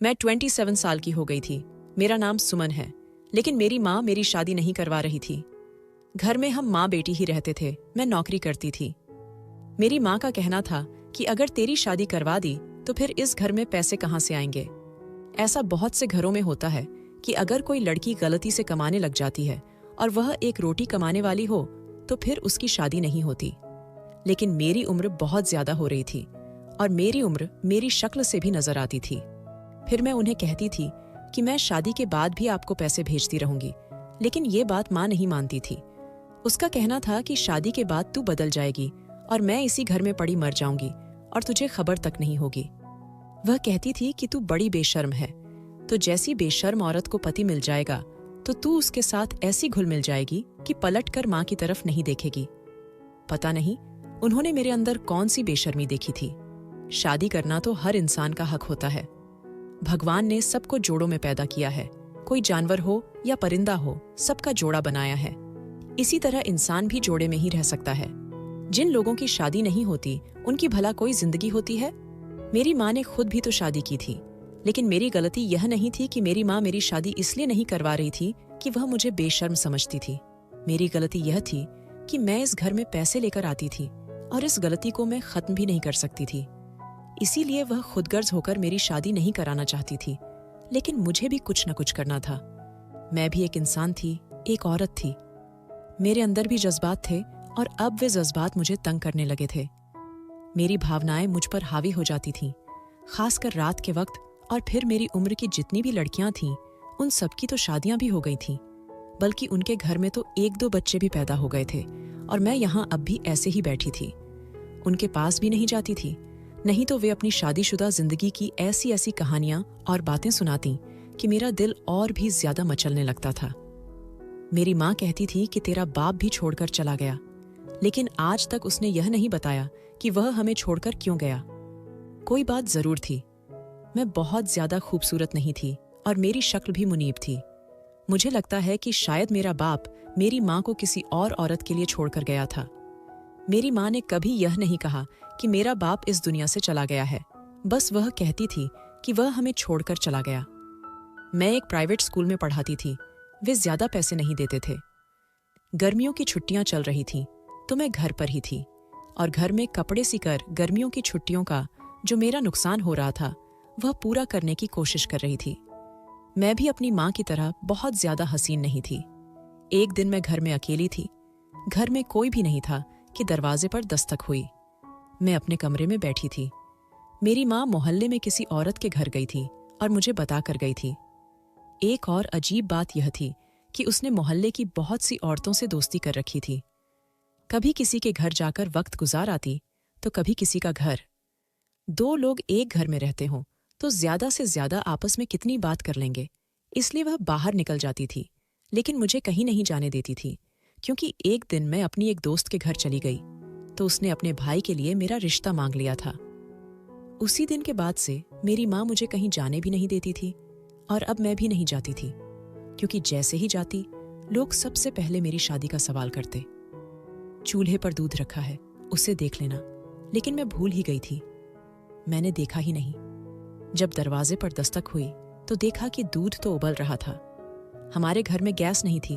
मैं 27 साल की हो गई थी। मेरा नाम सुमन है, लेकिन मेरी माँ मेरी शादी नहीं करवा रही थी। घर में हम माँ बेटी ही रहते थे। मैं नौकरी करती थी। मेरी माँ का कहना था कि अगर तेरी शादी करवा दी तो फिर इस घर में पैसे कहाँ से आएंगे। ऐसा बहुत से घरों में होता है कि अगर कोई लड़की गलती से कमाने लग जाती है और वह एक रोटी कमाने वाली हो तो फिर उसकी शादी नहीं होती। लेकिन मेरी उम्र बहुत ज्यादा हो रही थी और मेरी उम्र मेरी शक्ल से भी नजर आती थी। फिर मैं उन्हें कहती थी कि मैं शादी के बाद भी आपको पैसे भेजती रहूंगी, लेकिन ये बात माँ नहीं मानती थी। उसका कहना था कि शादी के बाद तू बदल जाएगी और मैं इसी घर में पड़ी मर जाऊंगी और तुझे खबर तक नहीं होगी। वह कहती थी कि तू बड़ी बेशर्म है, तो जैसी बेशर्म औरत को पति मिल जाएगा तो तू उसके साथ ऐसी घुल मिल जाएगी कि पलट कर माँ की तरफ नहीं देखेगी। पता नहीं उन्होंने मेरे अंदर कौन सी बेशर्मी देखी थी। शादी करना तो हर इंसान का हक होता है। भगवान ने सबको जोड़ों में पैदा किया है। कोई जानवर हो या परिंदा हो, सबका जोड़ा बनाया है। इसी तरह इंसान भी जोड़े में ही रह सकता है। जिन लोगों की शादी नहीं होती उनकी भला कोई जिंदगी होती है? मेरी माँ ने खुद भी तो शादी की थी, लेकिन मेरी गलती यह नहीं थी कि मेरी माँ मेरी शादी इसलिए नहीं करवा रही थी कि वह मुझे बेशर्म समझती थी। मेरी गलती यह थी कि मैं इस घर में पैसे लेकर आती थी और इस गलती को मैं खत्म भी नहीं कर सकती थी। इसीलिए वह खुदगर्ज होकर मेरी शादी नहीं कराना चाहती थी, लेकिन मुझे भी कुछ न कुछ करना था। मैं भी एक इंसान थी, एक औरत थी। मेरे अंदर भी जज्बात थे और अब वे जज्बात मुझे तंग करने लगे थे। मेरी भावनाएं मुझ पर हावी हो जाती थीं, खासकर रात के वक्त। और फिर मेरी उम्र की जितनी भी लड़कियां थीं, उन सबकी तो शादियां भी हो गई थीं, बल्कि उनके घर में तो 1-2 बच्चे भी पैदा हो गए थे और मैं यहाँ अब भी ऐसे ही बैठी थी। उनके पास भी नहीं जाती थी, नहीं तो वे अपनी शादीशुदा जिंदगी की ऐसी ऐसी कहानियां और बातें सुनाती कि मेरा दिल और भी ज्यादा मचलने लगता था। मेरी माँ कहती थी कि तेरा बाप भी छोड़कर चला गया, लेकिन आज तक उसने यह नहीं बताया कि वह हमें छोड़कर क्यों गया। कोई बात जरूर थी। मैं बहुत ज्यादा खूबसूरत नहीं थी और मेरी शक्ल भी मुनीब थी। मुझे लगता है कि शायद मेरा बाप मेरी माँ को किसी और औरत के लिए छोड़कर गया था। मेरी माँ ने कभी यह नहीं कहा कि मेरा बाप इस दुनिया से चला गया है, बस वह कहती थी कि वह हमें छोड़कर चला गया। मैं एक प्राइवेट स्कूल में पढ़ाती थी। वे ज्यादा पैसे नहीं देते थे। गर्मियों की छुट्टियां चल रही थीं, तो मैं घर पर ही थी और घर में कपड़े सिकर गर्मियों की छुट्टियों का जो मेरा नुकसान हो रहा था वह पूरा करने की कोशिश कर रही थी। मैं भी अपनी माँ की तरह बहुत ज्यादा हसीन नहीं थी। एक दिन मैं घर में अकेली थी। घर में कोई भी नहीं था कि दरवाजे पर दस्तक हुई। मैं अपने कमरे में बैठी थी। मेरी माँ मोहल्ले में किसी औरत के घर गई थी और मुझे बता कर गई थी। एक और अजीब बात यह थी कि उसने मोहल्ले की बहुत सी औरतों से दोस्ती कर रखी थी। कभी किसी के घर जाकर वक्त गुजार आती तो कभी किसी का घर। 2 लोग एक घर में रहते हों तो ज्यादा से ज्यादा आपस में कितनी बात कर लेंगे, इसलिए वह बाहर निकल जाती थी, लेकिन मुझे कहीं नहीं जाने देती थी। क्योंकि एक दिन मैं अपनी एक दोस्त के घर चली गई तो उसने अपने भाई के लिए मेरा रिश्ता मांग लिया था। उसी दिन के बाद से मेरी माँ मुझे कहीं जाने भी नहीं देती थी और अब मैं भी नहीं जाती थी, क्योंकि जैसे ही जाती लोग सबसे पहले मेरी शादी का सवाल करते। चूल्हे पर दूध रखा है, उसे देख लेना। लेकिन मैं भूल ही गई थी, मैंने देखा ही नहीं। जब दरवाजे पर दस्तक हुई तो देखा कि दूध तो उबल रहा था। हमारे घर में गैस नहीं थी,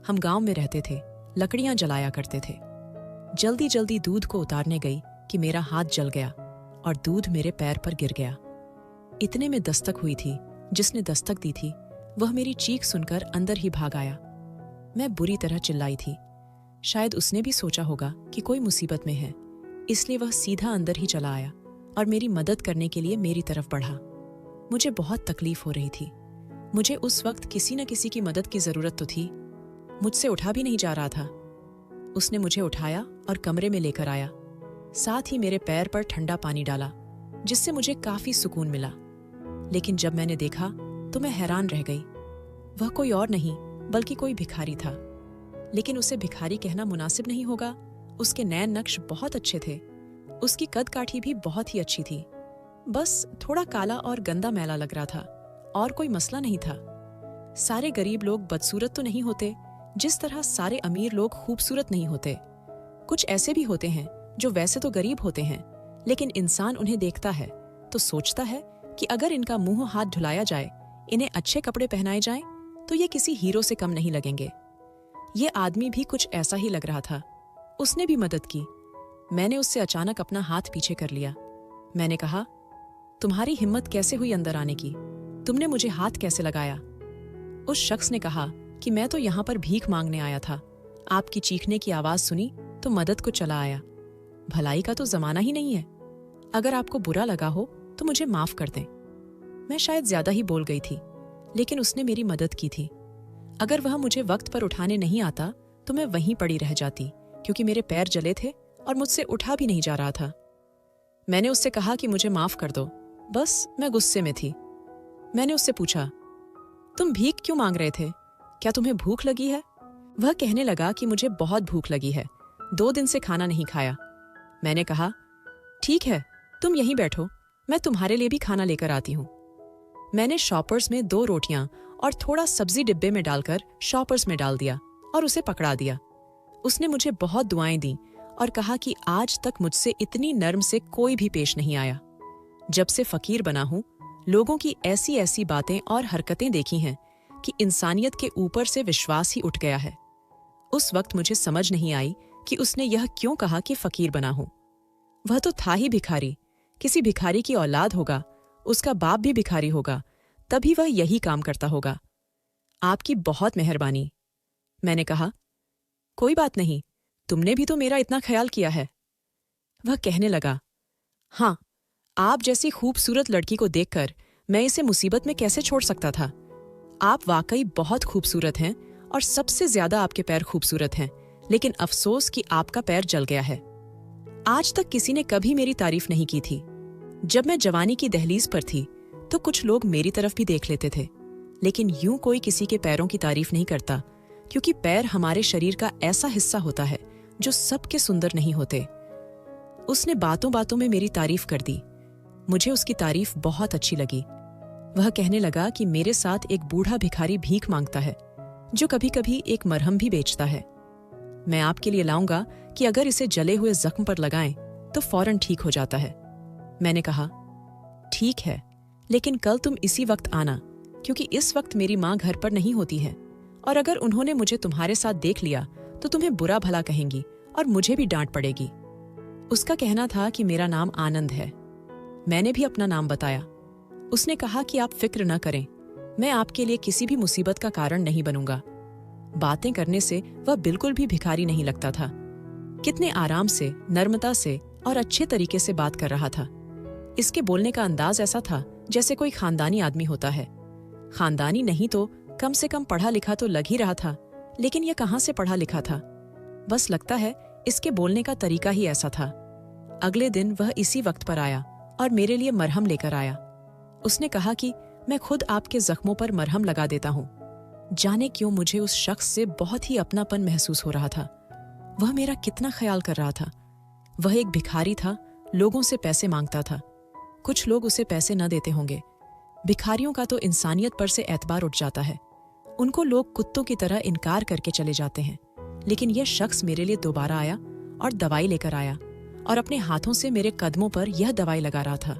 हम गांव में रहते थे, लकड़ियां जलाया करते थे। जल्दी जल्दी दूध को उतारने गई कि मेरा हाथ जल गया और दूध मेरे पैर पर गिर गया। इतने में दस्तक हुई थी। जिसने दस्तक दी थी वह मेरी चीख सुनकर अंदर ही भाग आया। मैं बुरी तरह चिल्लाई थी। शायद उसने भी सोचा होगा कि कोई मुसीबत में है, इसलिए वह सीधा अंदर ही चला आया और मेरी मदद करने के लिए मेरी तरफ बढ़ा। मुझे बहुत तकलीफ हो रही थी। मुझे उस वक्त किसी न किसी की मदद की जरूरत तो थी। मुझसे उठा भी नहीं जा रहा था। उसने मुझे उठाया और कमरे में लेकर आया। साथ ही मेरे पैर पर ठंडा पानी डाला, जिससे मुझे काफी सुकून मिला। लेकिन जब मैंने देखा तो मैं हैरान रह गई। वह कोई और नहीं बल्कि कोई भिखारी था। लेकिन उसे भिखारी कहना मुनासिब नहीं होगा। उसके नैन नक्श बहुत अच्छे थे। उसकी कद काठी भी बहुत ही अच्छी थी। बस थोड़ा काला और गंदा मैला लग रहा था, और कोई मसला नहीं था। सारे गरीब लोग बदसूरत तो नहीं होते, जिस तरह सारे अमीर लोग खूबसूरत नहीं होते। कुछ ऐसे भी होते हैं जो वैसे तो गरीब होते हैं, लेकिन इंसान उन्हें देखता है तो सोचता है कि अगर इनका मुंह हाथ धुलाया जाए, इन्हें अच्छे कपड़े पहनाए जाएं, तो ये किसी हीरो से कम नहीं लगेंगे। ये आदमी भी कुछ ऐसा ही लग रहा था। उसने भी मदद की। मैंने उससे अचानक अपना हाथ पीछे कर लिया। मैंने कहा, तुम्हारी हिम्मत कैसे हुई अंदर आने की? तुमने मुझे हाथ कैसे लगाया? उस शख्स ने कहा कि मैं तो यहाँ पर भीख मांगने आया था। आपकी चीखने की आवाज सुनी तो मदद को चला आया। भलाई का तो जमाना ही नहीं है। अगर आपको बुरा लगा हो तो मुझे माफ कर दें। मैं शायद ज्यादा ही बोल गई थी, लेकिन उसने मेरी मदद की थी। अगर वह मुझे वक्त पर उठाने नहीं आता तो मैं वहीं पड़ी रह जाती, क्योंकि मेरे पैर जले थे और मुझसे उठा भी नहीं जा रहा था। मैंने उससे कहा कि मुझे माफ कर दो, बस मैं गुस्से में थी। मैंने उससे पूछा, तुम भीख क्यों मांग रहे थे? क्या तुम्हें भूख लगी है? वह कहने लगा कि मुझे बहुत भूख लगी है, 2 दिन से खाना नहीं खाया। मैंने कहा, ठीक है, तुम यहीं बैठो, मैं तुम्हारे लिए भी खाना लेकर आती हूँ। मैंने शॉपर्स में 2 रोटियां और थोड़ा सब्जी डिब्बे में डालकर शॉपर्स में डाल दिया और उसे पकड़ा दिया। उसने मुझे बहुत दुआएं दी और कहा कि आज तक मुझसे इतनी नर्म से कोई भी पेश नहीं आया। जब से फकीर बना हूं, लोगों की ऐसी ऐसी बातें और हरकतें देखी हैं कि इंसानियत के ऊपर से विश्वास ही उठ गया है। उस वक्त मुझे समझ नहीं आई कि उसने यह क्यों कहा कि फकीर बना हूं। वह तो था ही भिखारी, किसी भिखारी की औलाद होगा, उसका बाप भी भिखारी होगा, तभी वह यही काम करता होगा। आपकी बहुत मेहरबानी। मैंने कहा, कोई बात नहीं, तुमने भी तो मेरा इतना ख्याल किया है। वह कहने लगा, हाँ, आप जैसी खूबसूरत लड़की को देखकर मैं इसे मुसीबत में कैसे छोड़ सकता था। आप वाकई बहुत खूबसूरत हैं और सबसे ज्यादा आपके पैर खूबसूरत हैं, लेकिन अफसोस कि आपका पैर जल गया है। आज तक किसी ने कभी मेरी तारीफ नहीं की थी। जब मैं जवानी की दहलीज पर थी तो कुछ लोग मेरी तरफ भी देख लेते थे, लेकिन यूं कोई किसी के पैरों की तारीफ नहीं करता, क्योंकि पैर हमारे शरीर का ऐसा हिस्सा होता है जो सबके सुंदर नहीं होते। उसने बातों बातों में मेरी तारीफ कर दी। मुझे उसकी तारीफ बहुत अच्छी लगी। वह कहने लगा कि मेरे साथ एक बूढ़ा भिखारी भीख मांगता है, जो कभी कभी एक मरहम भी बेचता है। मैं आपके लिए लाऊंगा कि अगर इसे जले हुए जख्म पर लगाएं तो फौरन ठीक हो जाता है। मैंने कहा, ठीक है, लेकिन कल तुम इसी वक्त आना, क्योंकि इस वक्त मेरी माँ घर पर नहीं होती है, और अगर उन्होंने मुझे तुम्हारे साथ देख लिया तो तुम्हें बुरा भला कहेंगी और मुझे भी डांट पड़ेगी। उसका कहना था कि मेरा नाम आनंद है। मैंने भी अपना नाम बताया। उसने कहा कि आप फिक्र न करें, मैं आपके लिए किसी भी मुसीबत का कारण नहीं बनूंगा। बातें करने से वह बिल्कुल भी भिखारी नहीं लगता था। कितने आराम से, नर्मता से और अच्छे तरीके से बात कर रहा था। इसके बोलने का अंदाज ऐसा था जैसे कोई खानदानी आदमी होता है। खानदानी नहीं तो कम से कम पढ़ा लिखा तो लग ही रहा था, लेकिन यह कहाँ से पढ़ा लिखा था? बस लगता है इसके बोलने का तरीका ही ऐसा था। अगले दिन वह इसी वक्त पर आया और मेरे लिए मरहम लेकर आया। उसने कहा कि मैं खुद आपके जख्मों पर मरहम लगा देता हूँ। जाने क्यों मुझे उस शख्स से बहुत ही अपनापन महसूस हो रहा था। वह मेरा कितना ख्याल कर रहा था। वह एक भिखारी था, लोगों से पैसे मांगता था। कुछ लोग उसे पैसे न देते होंगे। भिखारियों का तो इंसानियत पर से एतबार उठ जाता है। उनको लोग कुत्तों की तरह इनकार करके चले जाते हैं, लेकिन यह शख्स मेरे लिए दोबारा आया और दवाई लेकर आया और अपने हाथों से मेरे कदमों पर यह दवाई लगा रहा था।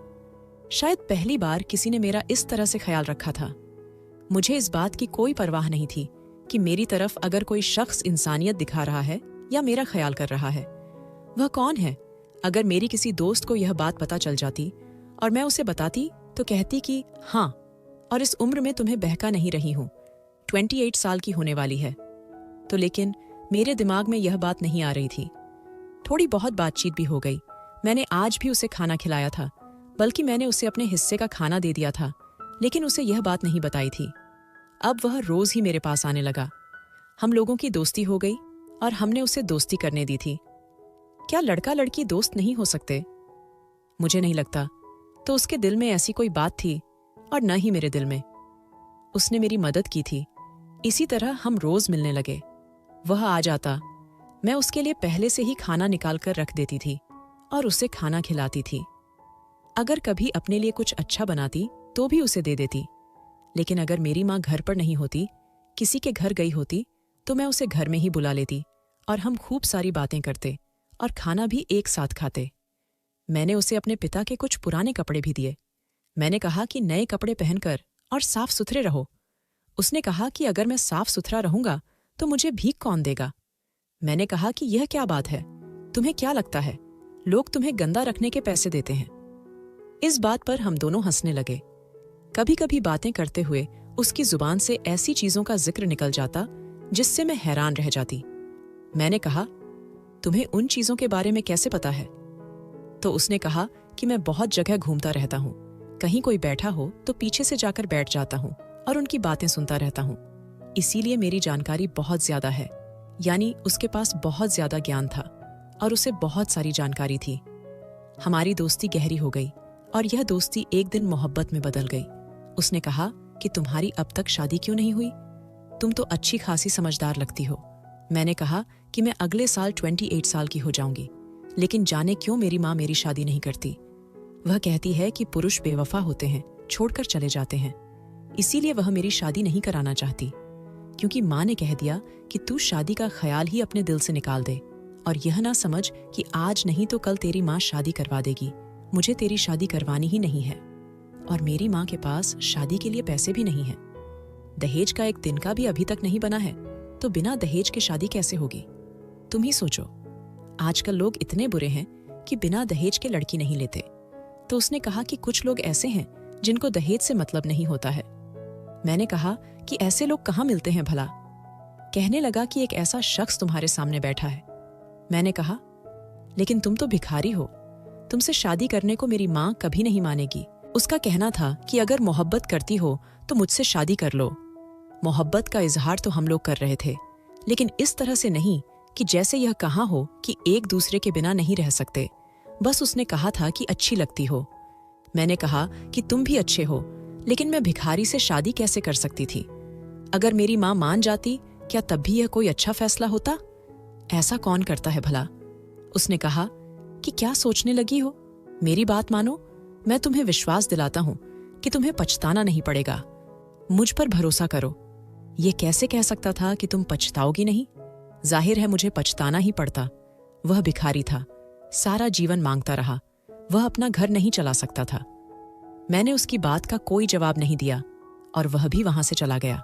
शायद पहली बार किसी ने मेरा इस तरह से ख्याल रखा था। मुझे इस बात की कोई परवाह नहीं थी कि मेरी तरफ अगर कोई शख्स इंसानियत दिखा रहा है या मेरा ख्याल कर रहा है। वह कौन है? अगर मेरी किसी दोस्त को यह बात पता चल जाती और मैं उसे बताती तो कहती कि हाँ, और इस उम्र में तुम्हें बहका नहीं रही हूं, 28 साल की होने वाली है। तो लेकिन मेरे दिमाग में यह बात नहीं आ रही थी। थोड़ी बहुत बातचीत भी हो गई। मैंने आज भी उसे खाना खिलाया था, बल्कि मैंने उसे अपने हिस्से का खाना दे दिया था, लेकिन उसे यह बात नहीं बताई थी। अब वह रोज ही मेरे पास आने लगा। हम लोगों की दोस्ती हो गई और हमने उसे दोस्ती करने दी थी। क्या लड़का लड़की दोस्त नहीं हो सकते? मुझे नहीं लगता। तो उसके दिल में ऐसी कोई बात थी और न ही मेरे दिल में। उसने मेरी मदद की थी। इसी तरह हम रोज मिलने लगे। वह आ जाता, मैं उसके लिए पहले से ही खाना निकाल कर रख देती थी और उसे खाना खिलाती थी। अगर कभी अपने लिए कुछ अच्छा बनाती तो भी उसे दे देती, लेकिन अगर मेरी माँ घर पर नहीं होती, किसी के घर गई होती, तो मैं उसे घर में ही बुला लेती और हम खूब सारी बातें करते और खाना भी एक साथ खाते। मैंने उसे अपने पिता के कुछ पुराने कपड़े भी दिए। मैंने कहा कि नए कपड़े पहनकर और साफ सुथरे रहो। उसने कहा कि अगर मैं साफ सुथरा रहूंगा तो मुझे भीख कौन देगा। मैंने कहा कि यह क्या बात है, तुम्हें क्या लगता है लोग तुम्हें गंदा रखने के पैसे देते हैं। इस बात पर हम दोनों हंसने लगे। कभी कभी बातें करते हुए उसकी जुबान से ऐसी चीजों का जिक्र निकल जाता जिससे मैं हैरान रह जाती। मैंने कहा, तुम्हें उन चीजों के बारे में कैसे पता है? तो उसने कहा कि मैं बहुत जगह घूमता रहता हूँ, कहीं कोई बैठा हो तो पीछे से जाकर बैठ जाता हूँ और उनकी बातें सुनता रहता हूँ, इसीलिए मेरी जानकारी बहुत ज्यादा है। यानी उसके पास बहुत ज्यादा ज्ञान था और उसे बहुत सारी जानकारी थी। हमारी दोस्ती गहरी हो गई और यह दोस्ती एक दिन मोहब्बत में बदल गई। उसने कहा कि तुम्हारी अब तक शादी क्यों नहीं हुई? तुम तो अच्छी खासी समझदार लगती हो। मैंने कहा कि मैं अगले साल 28 साल की हो जाऊंगी, लेकिन जाने क्यों मेरी माँ मेरी शादी नहीं करती। वह कहती है कि पुरुष बेवफा होते हैं, छोड़कर चले जाते हैं, इसीलिए वह मेरी शादी नहीं कराना चाहती, क्योंकि माँ ने कह दिया कि तू शादी का ख्याल ही अपने दिल से निकाल दे और यह ना समझ कि आज नहीं तो कल तेरी माँ शादी करवा देगी। मुझे तेरी शादी करवानी ही नहीं है और मेरी माँ के पास शादी के लिए पैसे भी नहीं हैं। दहेज का एक तिनका भी अभी तक नहीं बना है, तो बिना दहेज के शादी कैसे होगी? तुम ही सोचो, आजकल लोग इतने बुरे हैं कि बिना दहेज के लड़की नहीं लेते। तो उसने कहा कि कुछ लोग ऐसे हैं जिनको दहेज से मतलब नहीं होता है। मैंने कहा कि ऐसे लोग कहाँ मिलते हैं भला? कहने लगा कि एक ऐसा शख्स तुम्हारे सामने बैठा है। मैंने कहा, लेकिन तुम तो भिखारी हो, तुमसे शादी करने को मेरी माँ कभी नहीं मानेगी। उसका कहना था कि अगर मोहब्बत करती हो तो मुझसे शादी कर लो। मोहब्बत का इजहार तो हम लोग कर रहे थे, लेकिन इस तरह से नहीं कि जैसे यह कहा हो कि एक दूसरे के बिना नहीं रह सकते। बस उसने कहा था कि अच्छी लगती हो। मैंने कहा कि तुम भी अच्छे हो, लेकिन मैं भिखारी से शादी कैसे कर सकती थी? अगर मेरी माँ मान जाती, क्या तब भी यह कोई अच्छा फैसला होता? ऐसा कौन करता है भला? उसने कहा कि क्या सोचने लगी हो? मेरी बात मानो, मैं तुम्हें विश्वास दिलाता हूं कि तुम्हें पछताना नहीं पड़ेगा। मुझ पर भरोसा करो। ये कैसे कह सकता था कि तुम पछताओगी नहीं? जाहिर है मुझे पछताना ही पड़ता। वह भिखारी था, सारा जीवन मांगता रहा, वह अपना घर नहीं चला सकता था। मैंने उसकी बात का कोई जवाब नहीं दिया और वह भी वहां से चला गया।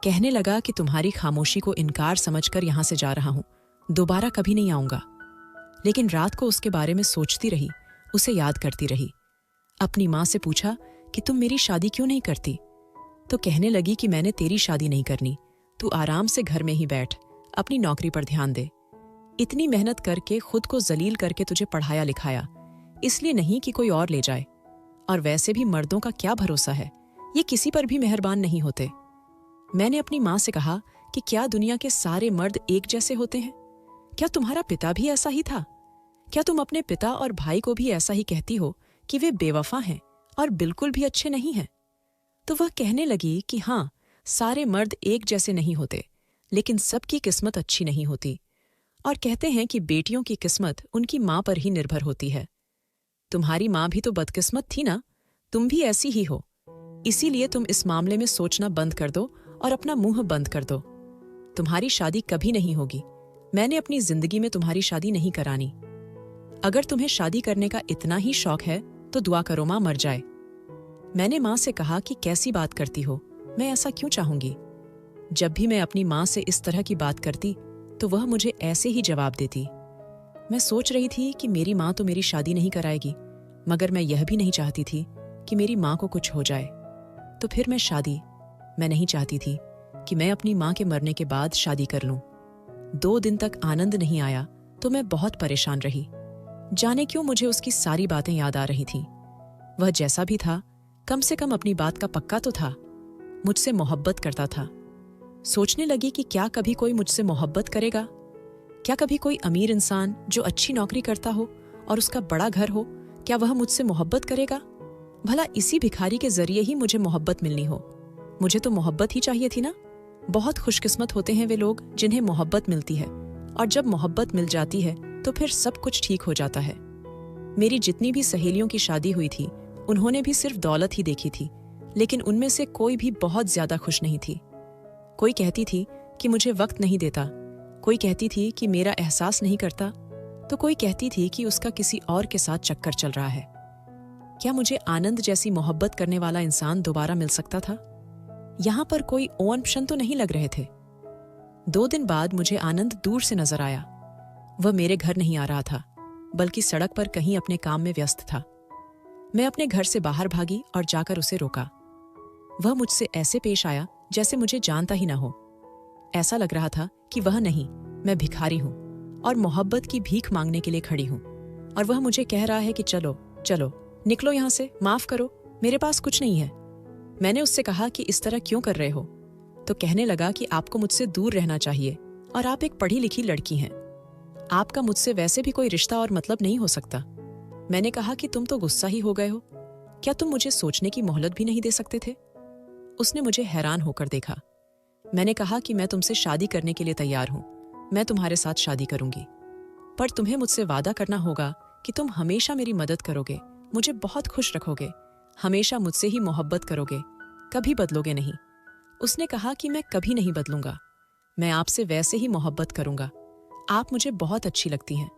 कहने लगा कि तुम्हारी खामोशी को इनकार समझकर यहां से जा रहा हूं, दोबारा कभी नहीं आऊंगा। लेकिन रात को उसके बारे में सोचती रही, उसे याद करती रही। अपनी माँ से पूछा कि तुम मेरी शादी क्यों नहीं करती? तो कहने लगी कि मैंने तेरी शादी नहीं करनी, तू आराम से घर में ही बैठ, अपनी नौकरी पर ध्यान दे। इतनी मेहनत करके खुद को जलील करके तुझे पढ़ाया लिखाया, इसलिए नहीं कि कोई और ले जाए। और वैसे भी मर्दों का क्या भरोसा है, ये किसी पर भी मेहरबान नहीं होते। मैंने अपनी माँ से कहा कि क्या दुनिया के सारे मर्द एक जैसे होते हैं? क्या तुम्हारा पिता भी ऐसा ही था? क्या तुम अपने पिता और भाई को भी ऐसा ही कहती हो कि वे बेवफा हैं और बिल्कुल भी अच्छे नहीं हैं? तो वह कहने लगी कि हाँ, सारे मर्द एक जैसे नहीं होते, लेकिन सबकी किस्मत अच्छी नहीं होती। और कहते हैं कि बेटियों की किस्मत उनकी माँ पर ही निर्भर होती है। तुम्हारी माँ भी तो बदकिस्मत थी ना, तुम भी ऐसी ही हो। इसीलिए तुम इस मामले में सोचना बंद कर दो और अपना मुंह बंद कर दो। तुम्हारी शादी कभी नहीं होगी। मैंने अपनी जिंदगी में तुम्हारी शादी नहीं करानी। अगर तुम्हें शादी करने का इतना ही शौक है तो दुआ करो माँ मर जाए। मैंने माँ से कहा कि कैसी बात करती हो, मैं ऐसा क्यों चाहूंगी? जब भी मैं अपनी माँ से इस तरह की बात करती तो वह मुझे ऐसे ही जवाब देती। मैं सोच रही थी कि मेरी माँ तो मेरी शादी नहीं कराएगी, मगर मैं यह भी नहीं चाहती थी कि मेरी माँ को कुछ हो जाए। तो फिर मैं नहीं चाहती थी कि मैं अपनी माँ के मरने के बाद शादी कर लूं। 2 दिन तक आनंद नहीं आया तो मैं बहुत परेशान रही। जाने क्यों मुझे उसकी सारी बातें याद आ रही थीं। वह जैसा भी था, कम से कम अपनी बात का पक्का तो था, मुझसे मोहब्बत करता था। सोचने लगी कि क्या कभी कोई मुझसे मोहब्बत करेगा? क्या कभी कोई अमीर इंसान जो अच्छी नौकरी करता हो और उसका बड़ा घर हो, क्या वह मुझसे मोहब्बत करेगा? भला इसी भिखारी के जरिए ही मुझे मोहब्बत मिलनी हो। मुझे तो मोहब्बत ही चाहिए थी ना। बहुत खुशकिस्मत होते हैं वे लोग जिन्हें मोहब्बत मिलती है, और जब मोहब्बत मिल जाती है तो फिर सब कुछ ठीक हो जाता है। मेरी जितनी भी सहेलियों की शादी हुई थी, उन्होंने भी सिर्फ दौलत ही देखी थी, लेकिन उनमें से कोई भी बहुत ज्यादा खुश नहीं थी। कोई कहती थी कि मुझे वक्त नहीं देता, कोई कहती थी कि मेरा एहसास नहीं करता, तो कोई कहती थी कि उसका किसी और के साथ चक्कर चल रहा है। क्या मुझे आनंद जैसी मोहब्बत करने वाला इंसान दोबारा मिल सकता था? यहां पर कोई ऑप्शन तो नहीं लग रहे थे। 2 दिन बाद मुझे आनंद दूर से नजर आया। वह मेरे घर नहीं आ रहा था, बल्कि सड़क पर कहीं अपने काम में व्यस्त था। मैं अपने घर से बाहर भागी और जाकर उसे रोका। वह मुझसे ऐसे पेश आया जैसे मुझे जानता ही ना हो। ऐसा लग रहा था कि वह नहीं, मैं भिखारी हूं और मोहब्बत की भीख मांगने के लिए खड़ी हूं, और वह मुझे कह रहा है कि चलो चलो निकलो यहां से, माफ करो, मेरे पास कुछ नहीं है। मैंने उससे कहा कि इस तरह क्यों कर रहे हो? तो कहने लगा कि आपको मुझसे दूर रहना चाहिए और आप एक पढ़ी लिखी लड़की हैं। आपका मुझसे वैसे भी कोई रिश्ता और मतलब नहीं हो सकता। मैंने कहा कि तुम तो गुस्सा ही हो गए हो, क्या तुम मुझे सोचने की मोहलत भी नहीं दे सकते थे? उसने मुझे हैरान होकर देखा। मैंने कहा कि मैं तुमसे शादी करने के लिए तैयार हूं, मैं तुम्हारे साथ शादी करूंगी, पर तुम्हें मुझसे वादा करना होगा कि तुम हमेशा मेरी मदद करोगे, मुझे बहुत खुश रखोगे, हमेशा मुझसे ही मोहब्बत करोगे, कभी बदलोगे नहीं। उसने कहा कि मैं कभी नहीं बदलूंगा, मैं आपसे वैसे ही मोहब्बत करूंगा, आप मुझे बहुत अच्छी लगती हैं।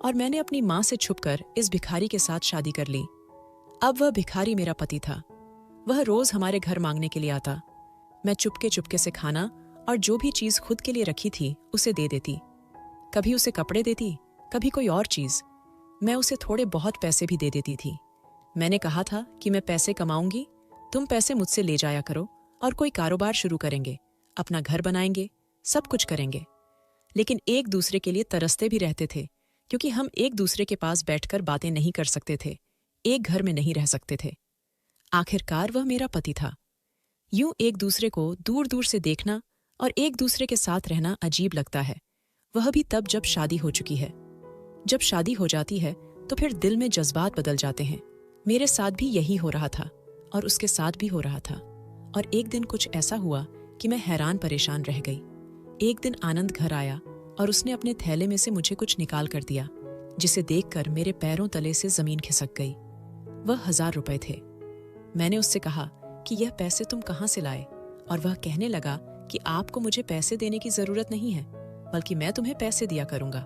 और मैंने अपनी मां से छुपकर इस भिखारी के साथ शादी कर ली। अब वह भिखारी मेरा पति था। वह रोज हमारे घर मांगने के लिए आता। मैं चुपके चुपके से खाना और जो भी चीज खुद के लिए रखी थी उसे दे देती। कभी उसे कपड़े देती, कभी कोई और चीज। मैं उसे थोड़े बहुत पैसे भी दे देती थी। मैंने कहा था कि मैं पैसे कमाऊंगी, तुम पैसे मुझसे ले जाया करो और कोई कारोबार शुरू करेंगे, अपना घर बनाएंगे, सब कुछ करेंगे। लेकिन एक दूसरे के लिए तरसते भी रहते थे, क्योंकि हम एक दूसरे के पास बैठकर बातें नहीं कर सकते थे, एक घर में नहीं रह सकते थे। आखिरकार वह मेरा पति था। यूं एक दूसरे को दूर दूर से देखना और एक दूसरे के साथ रहना अजीब लगता है, वह भी तब जब शादी हो चुकी है। जब शादी हो जाती है तो फिर दिल में जज्बात बदल जाते हैं। मेरे साथ भी यही हो रहा था और उसके साथ भी हो रहा था। और एक दिन कुछ ऐसा हुआ कि मैं हैरान परेशान रह गई। एक दिन आनंद घर आया और उसने अपने थैले में से मुझे कुछ निकाल कर दिया, जिसे देखकर मेरे पैरों तले से जमीन खिसक गई। वह 1000 रुपए थे। मैंने उससे कहा कि यह पैसे तुम कहाँ से लाए? और वह कहने लगा कि आपको मुझे पैसे देने की जरूरत नहीं है, बल्कि मैं तुम्हें पैसे दिया करूंगा।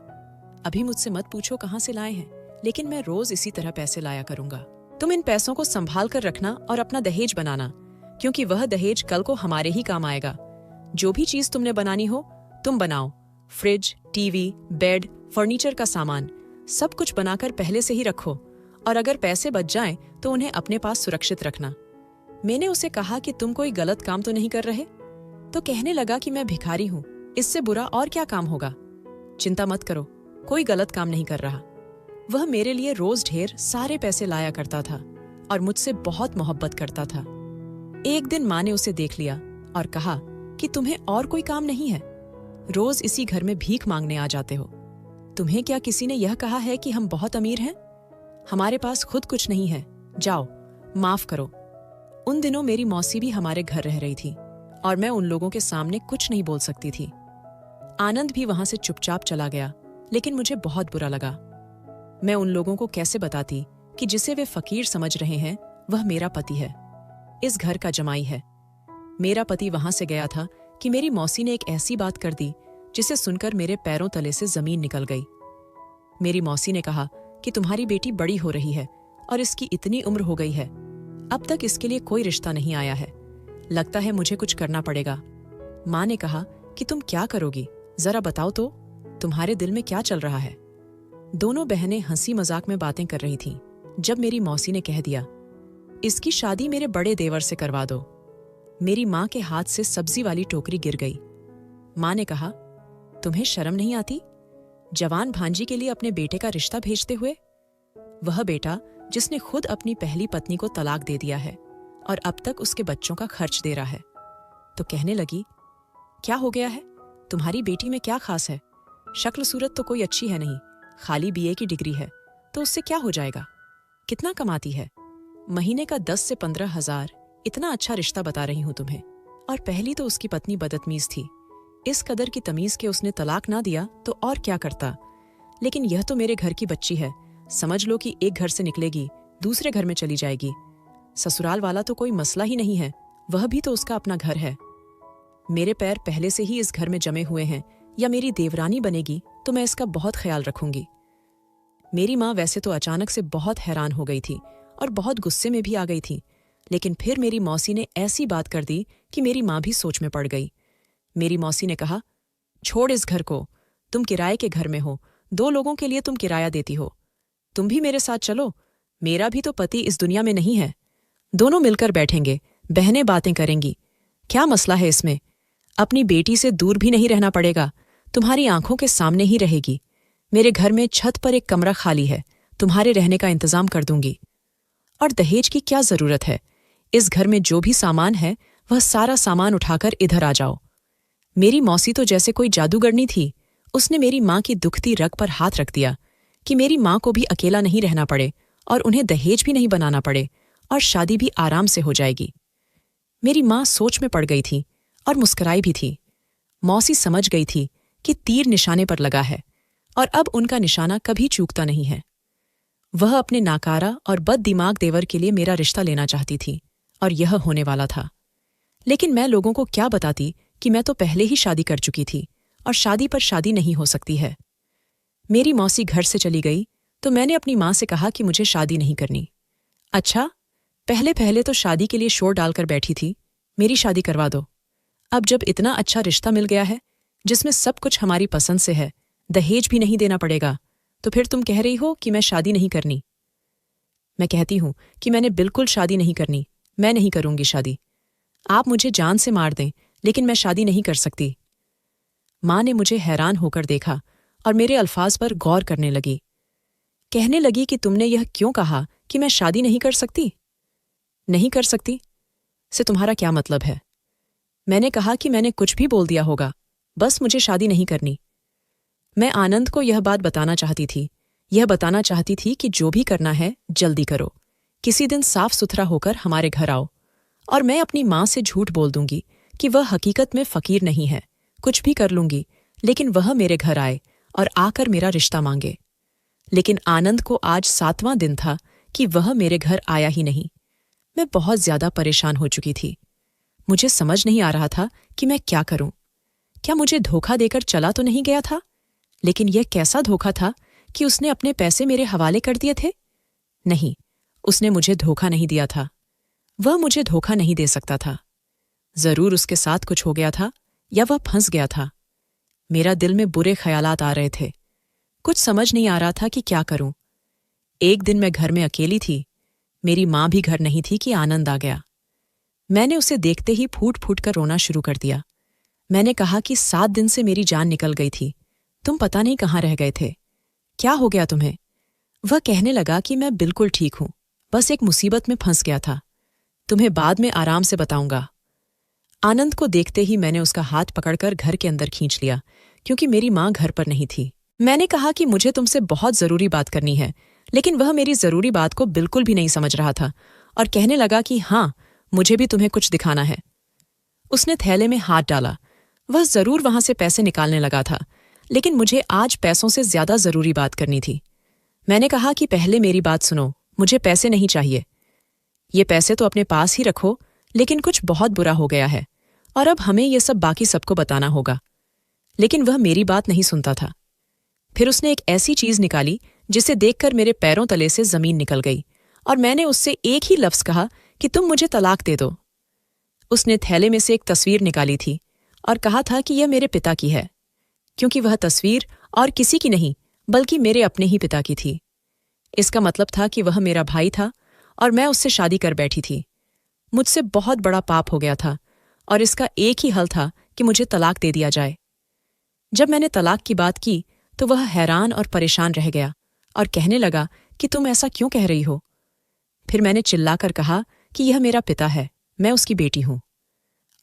अभी मुझसे मत पूछो कहाँ से लाए हैं, लेकिन मैं रोज इसी तरह पैसे लाया करूंगा। तुम इन पैसों को संभाल कर रखना और अपना दहेज बनाना, क्योंकि वह दहेज कल को हमारे ही काम आएगा। जो भी चीज तुमने बनानी हो तुम बनाओ, फ्रिज, टीवी, बेड, फर्नीचर का सामान, सब कुछ बनाकर पहले से ही रखो, और अगर पैसे बच जाएं तो उन्हें अपने पास सुरक्षित रखना। मैंने उसे कहा कि तुम कोई गलत काम तो नहीं कर रहे? तो कहने लगा कि मैं भिखारी हूं, इससे बुरा और क्या काम होगा? चिंता मत करो, कोई गलत काम नहीं कर रहा। वह मेरे लिए रोज ढेर सारे पैसे लाया करता था और मुझसे बहुत मोहब्बत करता था। एक दिन माँ ने उसे देख लिया और कहा कि तुम्हें और कोई काम नहीं है, रोज इसी घर में भीख मांगने आ जाते हो। तुम्हें क्या किसी ने यह कहा है कि हम बहुत अमीर हैं? हमारे पास खुद कुछ नहीं है, जाओ, माफ करो। उन दिनों मेरी मौसी भी हमारे घर रह रही थी और मैं उन लोगों के सामने कुछ नहीं बोल सकती थी। आनंद भी वहां से चुपचाप चला गया, लेकिन मुझे बहुत बुरा लगा। मैं उन लोगों को कैसे बताती कि जिसे वे फकीर समझ रहे हैं वह मेरा पति है, इस घर का जमाई है। मेरा पति वहां से गया था कि मेरी मौसी ने एक ऐसी बात कर दी जिसे सुनकर मेरे पैरों तले से जमीन निकल गई। मेरी मौसी ने कहा कि तुम्हारी बेटी बड़ी हो रही है और इसकी इतनी उम्र हो गई है, अब तक इसके लिए कोई रिश्ता नहीं आया है, लगता है मुझे कुछ करना पड़ेगा। माँ ने कहा कि तुम क्या करोगी, जरा बताओ तो, तुम्हारे दिल में क्या चल रहा है? दोनों बहनें हंसी मजाक में बातें कर रही थीं जब मेरी मौसी ने कह दिया, इसकी शादी मेरे बड़े देवर से करवा दो। मेरी माँ के हाथ से सब्जी वाली टोकरी गिर गई। माँ ने कहा, तुम्हें शर्म नहीं आती, जवान भांजी के लिए अपने बेटे का रिश्ता भेजते हुए? वह बेटा जिसने खुद अपनी पहली पत्नी को तलाक दे दिया है और अब तक उसके बच्चों का खर्च दे रहा है। तो कहने लगी, क्या हो गया है, तुम्हारी बेटी में क्या खास है? शक्ल सूरत तो कोई अच्छी है नहीं, खाली बीए की डिग्री है, तो उससे क्या हो जाएगा? कितना कमाती है? महीने का 10 से 15 हजार। इतना अच्छा रिश्ता बता रही हूं तुम्हें। और पहली तो उसकी पत्नी बदतमीज थी, इस कदर की तमीज के उसने तलाक ना दिया तो और क्या करता। लेकिन यह तो मेरे घर की बच्ची है, समझ लो कि एक घर से निकलेगी दूसरे घर में चली जाएगी। ससुराल वाला तो कोई मसला ही नहीं है, वह भी तो उसका अपना घर है। मेरे पैर पहले से ही इस घर में जमे हुए हैं, या मेरी देवरानी बनेगी तो मैं इसका बहुत ख्याल रखूंगी। मेरी माँ वैसे तो अचानक से बहुत हैरान हो गई थी और बहुत गुस्से में भी आ गई थी। लेकिन फिर मेरी मौसी ने ऐसी बात कर दी कि मेरी माँ भी सोच में पड़ गई। मेरी मौसी ने कहा, छोड़ इस घर को, तुम किराए के घर में हो, 2 लोगों के लिए तुम किराया देती हो, तुम भी मेरे साथ चलो, मेरा भी तो पति इस दुनिया में नहीं है, दोनों मिलकर बैठेंगे, बहनें बातें करेंगी, क्या मसला है इसमें, अपनी बेटी से दूर भी नहीं रहना पड़ेगा, तुम्हारी आंखों के सामने ही रहेगी, मेरे घर में छत पर एक कमरा खाली है, तुम्हारे रहने का इंतजाम कर दूंगी। और दहेज की क्या जरूरत है, इस घर में जो भी सामान है वह सारा सामान उठाकर इधर आ जाओ। मेरी मौसी तो जैसे कोई जादूगरनी थी, उसने मेरी माँ की दुखती रग पर हाथ रख दिया कि मेरी माँ को भी अकेला नहीं रहना पड़े और उन्हें दहेज भी नहीं बनाना पड़े और शादी भी आराम से हो जाएगी। मेरी माँ सोच में पड़ गई थी और मुस्कुराई भी थी। मौसी समझ गई थी कि तीर निशाने पर लगा है और अब उनका निशाना कभी चूकता नहीं है। वह अपने नाकारा और बददिमाग देवर के लिए मेरा रिश्ता लेना चाहती थी और यह होने वाला था। लेकिन मैं लोगों को क्या बताती कि मैं तो पहले ही शादी कर चुकी थी और शादी पर शादी नहीं हो सकती है। मेरी मौसी घर से चली गई तो मैंने अपनी माँ से कहा कि मुझे शादी नहीं करनी। अच्छा, पहले पहले तो शादी के लिए शोर डालकर बैठी थी, मेरी शादी करवा दो। अब जब इतना अच्छा रिश्ता मिल गया है जिसमें सब कुछ हमारी पसंद से है, दहेज भी नहीं देना पड़ेगा, तो फिर तुम कह रही हो कि मैं शादी नहीं करनी। मैं कहती हूं कि मैंने बिल्कुल शादी नहीं करनी, मैं नहीं करूंगी शादी। आप मुझे जान से मार दें लेकिन मैं शादी नहीं कर सकती। माँ ने मुझे हैरान होकर देखा और मेरे अल्फाज पर गौर करने लगी। कहने लगी कि तुमने यह क्यों कहा कि मैं शादी नहीं कर सकती? नहीं कर सकती से तुम्हारा क्या मतलब है? मैंने कहा कि मैंने कुछ भी बोल दिया होगा, बस मुझे शादी नहीं करनी। मैं आनंद को यह बात बताना चाहती थी, यह बताना चाहती थी कि जो भी करना है जल्दी करो, किसी दिन साफ सुथरा होकर हमारे घर आओ और मैं अपनी माँ से झूठ बोल दूंगी कि वह हकीकत में फकीर नहीं है, कुछ भी कर लूंगी, लेकिन वह मेरे घर आए और आकर मेरा रिश्ता मांगे। लेकिन आनंद को आज 7वां दिन था कि वह मेरे घर आया ही नहीं। मैं बहुत ज्यादा परेशान हो चुकी थी। मुझे समझ नहीं आ रहा था कि मैं क्या करूं। क्या मुझे धोखा देकर चला तो नहीं गया था? लेकिन यह कैसा धोखा था कि उसने अपने पैसे मेरे हवाले कर दिए थे? नहीं, उसने मुझे धोखा नहीं दिया था। वह मुझे धोखा नहीं दे सकता था। जरूर उसके साथ कुछ हो गया था या वह फंस गया था। मेरा दिल में बुरे ख्यालात आ रहे थे। कुछ समझ नहीं आ रहा था कि क्या करूं। एक दिन मैं घर में अकेली थी। मेरी माँ भी घर नहीं थी कि आनंद आ गया। मैंने उसे देखते ही फूट फूट कर रोना शुरू कर दिया। मैंने कहा कि 7 दिन से मेरी जान निकल गई थी, तुम पता नहीं कहाँ रह गए थे, क्या हो गया तुम्हें? वह कहने लगा कि मैं बिल्कुल ठीक हूं, बस एक मुसीबत में फंस गया था, तुम्हें बाद में आराम से बताऊंगा। आनंद को देखते ही मैंने उसका हाथ पकड़कर घर के अंदर खींच लिया, क्योंकि मेरी माँ घर पर नहीं थी। मैंने कहा कि मुझे तुमसे बहुत जरूरी बात करनी है, लेकिन वह मेरी जरूरी बात को बिल्कुल भी नहीं समझ रहा था और कहने लगा कि हाँ, मुझे भी तुम्हें कुछ दिखाना है। उसने थैले में हाथ डाला। वह जरूर वहां से पैसे निकालने लगा था, लेकिन मुझे आज पैसों से ज्यादा जरूरी बात करनी थी। मैंने कहा कि पहले मेरी बात सुनो, मुझे पैसे नहीं चाहिए। ये पैसे तो अपने पास ही रखो, लेकिन कुछ बहुत बुरा हो गया है और अब हमें ये सब बाकी सबको बताना होगा। लेकिन वह मेरी बात नहीं सुनता था। फिर उसने एक ऐसी चीज निकाली जिसे देखकर मेरे पैरों तले से जमीन निकल गई और मैंने उससे एक ही लफ्ज कहा कि तुम मुझे तलाक दे दो। उसने थैले में से एक तस्वीर निकाली थी और कहा था कि यह मेरे पिता की है, क्योंकि वह तस्वीर और किसी की नहीं बल्कि मेरे अपने ही पिता की थी। इसका मतलब था कि वह मेरा भाई था और मैं उससे शादी कर बैठी थी। मुझसे बहुत बड़ा पाप हो गया था और इसका एक ही हल था कि मुझे तलाक दे दिया जाए। जब मैंने तलाक की बात की तो वह हैरान और परेशान रह गया और कहने लगा कि तुम ऐसा क्यों कह रही हो? फिर मैंने चिल्लाकर कहा कि यह मेरा पिता है, मैं उसकी बेटी हूं।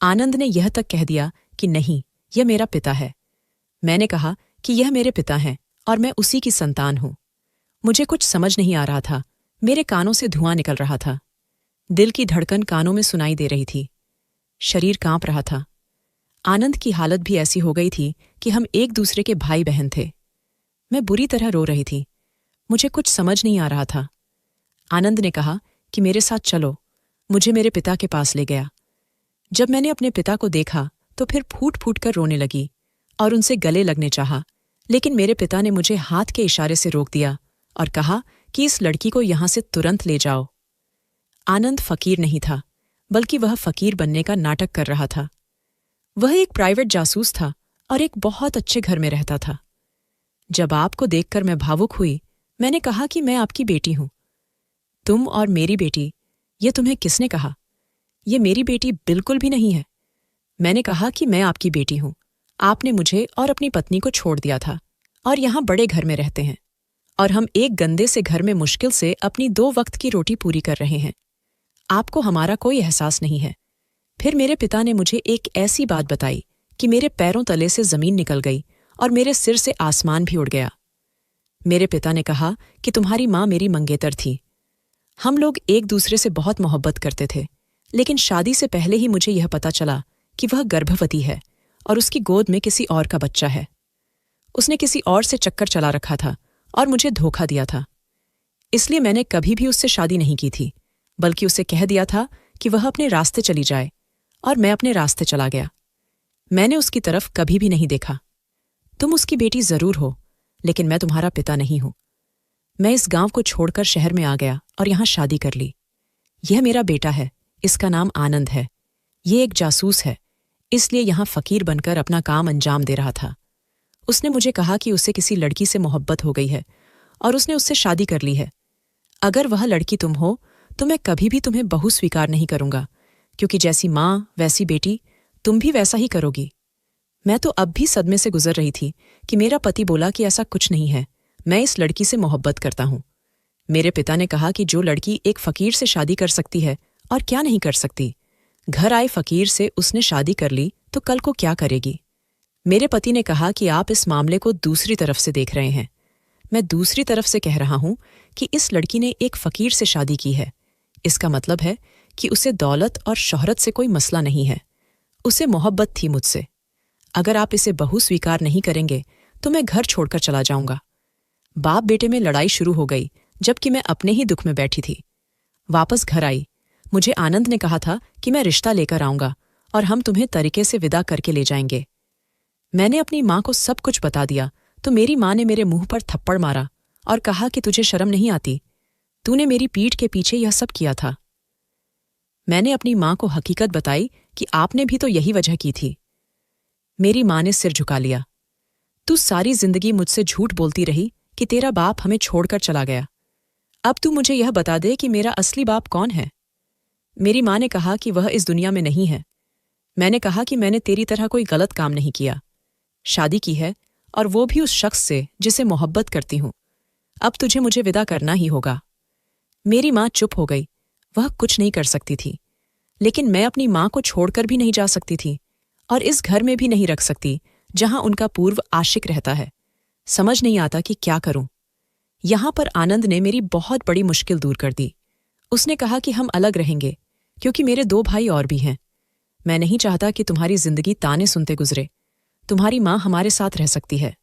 आनंद ने यह तक कह दिया कि नहीं, यह मेरा पिता है। मैंने कहा कि यह मेरे पिता हैं और मैं उसी की संतान हूं। मुझे कुछ समझ नहीं आ रहा था, मेरे कानों से धुआं निकल रहा था। दिल की धड़कन कानों में सुनाई दे रही थी। शरीर कांप रहा था। आनंद की हालत भी ऐसी हो गई थी कि हम एक दूसरे के भाई बहन थे। मैं बुरी तरह रो रही थी। मुझे कुछ समझ नहीं आ रहा था। आनंद ने कहा कि मेरे साथ चलो, मुझे मेरे पिता के पास ले गया। जब मैंने अपने पिता को देखा तो फिर फूट फूट कर रोने लगी और उनसे गले लगने चाहा, लेकिन मेरे पिता ने मुझे हाथ के इशारे से रोक दिया और कहा कि इस लड़की को यहां से तुरंत ले जाओ। आनंद फकीर नहीं था, बल्कि वह फकीर बनने का नाटक कर रहा था। वह एक प्राइवेट जासूस था और एक बहुत अच्छे घर में रहता था। जब आपको देखकर मैं भावुक हुई, मैंने कहा कि मैं आपकी बेटी हूं। तुम और मेरी बेटी, ये तुम्हें किसने कहा? ये मेरी बेटी बिल्कुल भी नहीं है। मैंने कहा कि मैं आपकी बेटी हूं। आपने मुझे और अपनी पत्नी को छोड़ दिया था और यहां बड़े घर में रहते हैं, और हम एक गंदे से घर में मुश्किल से अपनी 2 वक्त की रोटी पूरी कर रहे हैं। आपको हमारा कोई एहसास नहीं है। फिर मेरे पिता ने मुझे एक ऐसी बात बताई कि मेरे पैरों तले से जमीन निकल गई और मेरे सिर से आसमान भी उड़ गया। मेरे पिता ने कहा कि तुम्हारी माँ मेरी मंगेतर थी। हम लोग एक दूसरे से बहुत मोहब्बत करते थे, लेकिन शादी से पहले ही मुझे यह पता चला कि वह गर्भवती है और उसकी गोद में किसी और का बच्चा है। उसने किसी और से चक्कर चला रखा था और मुझे धोखा दिया था। इसलिए मैंने कभी भी उससे शादी नहीं की थी, बल्कि उसे कह दिया था कि वह अपने रास्ते चली जाए, और मैं अपने रास्ते चला गया। मैंने उसकी तरफ कभी भी नहीं देखा। तुम उसकी बेटी जरूर हो, लेकिन मैं तुम्हारा पिता नहीं हूं। मैं इस गांव को छोड़कर शहर में आ गया और यहां शादी कर ली। यह मेरा बेटा है, इसका नाम आनंद है। ये एक जासूस है, इसलिए यहां फकीर बनकर अपना काम अंजाम दे रहा था। उसने मुझे कहा कि उसे किसी लड़की से मोहब्बत हो गई है और उसने उससे शादी कर ली है। अगर वह लड़की तुम हो तो मैं कभी भी तुम्हें बहू स्वीकार नहीं करूंगा, क्योंकि जैसी माँ वैसी बेटी, तुम भी वैसा ही करोगी। मैं तो अब भी सदमे से गुजर रही थी कि मेरा पति बोला कि ऐसा कुछ नहीं है, मैं इस लड़की से मोहब्बत करता हूं। मेरे पिता ने कहा कि जो लड़की एक फकीर से शादी कर सकती है और क्या नहीं कर सकती, घर आए फकीर से उसने शादी कर ली तो कल को क्या करेगी। मेरे पति ने कहा कि आप इस मामले को दूसरी तरफ से देख रहे हैं। मैं दूसरी तरफ से कह रहा हूं कि इस लड़की ने एक फकीर से शादी की है। इसका मतलब है कि उसे दौलत और शोहरत से कोई मसला नहीं है। उसे मोहब्बत थी मुझसे। अगर आप इसे बहू स्वीकार नहीं करेंगे तो मैं घर छोड़कर चला जाऊंगा। बाप बेटे में लड़ाई शुरू हो गई, जबकि मैं अपने ही दुख में बैठी थी। वापस घर आई। मुझे आनंद ने कहा था कि मैं रिश्ता लेकर आऊंगा और हम तुम्हें तरीके से विदा करके ले जाएंगे। मैंने अपनी माँ को सब कुछ बता दिया तो मेरी माँ ने मेरे मुंह पर थप्पड़ मारा और कहा कि तुझे शर्म नहीं आती? तूने मेरी पीठ के पीछे यह सब किया था। मैंने अपनी माँ को हकीकत बताई कि आपने भी तो यही वजह की थी। मेरी माँ ने सिर झुका लिया। तू सारी जिंदगी मुझसे झूठ बोलती रही कि तेरा बाप हमें छोड़कर चला गया। अब तू मुझे यह बता दे कि मेरा असली बाप कौन है। मेरी माँ ने कहा कि वह इस दुनिया में नहीं है। मैंने कहा कि मैंने तेरी तरह कोई गलत काम नहीं किया। शादी की है, और वो भी उस शख्स से जिसे मोहब्बत करती हूं। अब तुझे मुझे विदा करना ही होगा। मेरी माँ चुप हो गई। वह कुछ नहीं कर सकती थी, लेकिन मैं अपनी माँ को छोड़कर भी नहीं जा सकती थी और इस घर में भी नहीं रख सकती जहां उनका पूर्व आशिक रहता है। समझ नहीं आता कि क्या करूं। यहां पर आनंद ने मेरी बहुत बड़ी मुश्किल दूर कर दी। उसने कहा कि हम अलग रहेंगे, क्योंकि मेरे 2 भाई और भी हैं। मैं नहीं चाहता कि तुम्हारी जिंदगी ताने सुनते गुजरे। तुम्हारी माँ हमारे साथ रह सकती है।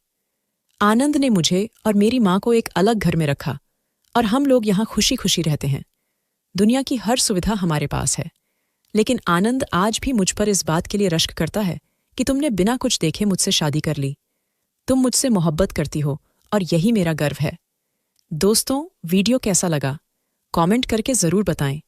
आनंद ने मुझे और मेरी माँ को एक अलग घर में रखा और हम लोग यहाँ खुशी खुशी रहते हैं। दुनिया की हर सुविधा हमारे पास है, लेकिन आनंद आज भी मुझ पर इस बात के लिए रश्क करता है कि तुमने बिना कुछ देखे मुझसे शादी कर ली। तुम मुझसे मोहब्बत करती हो और यही मेरा गर्व है। दोस्तों, वीडियो कैसा लगा? कमेंट करके जरूर बताएं।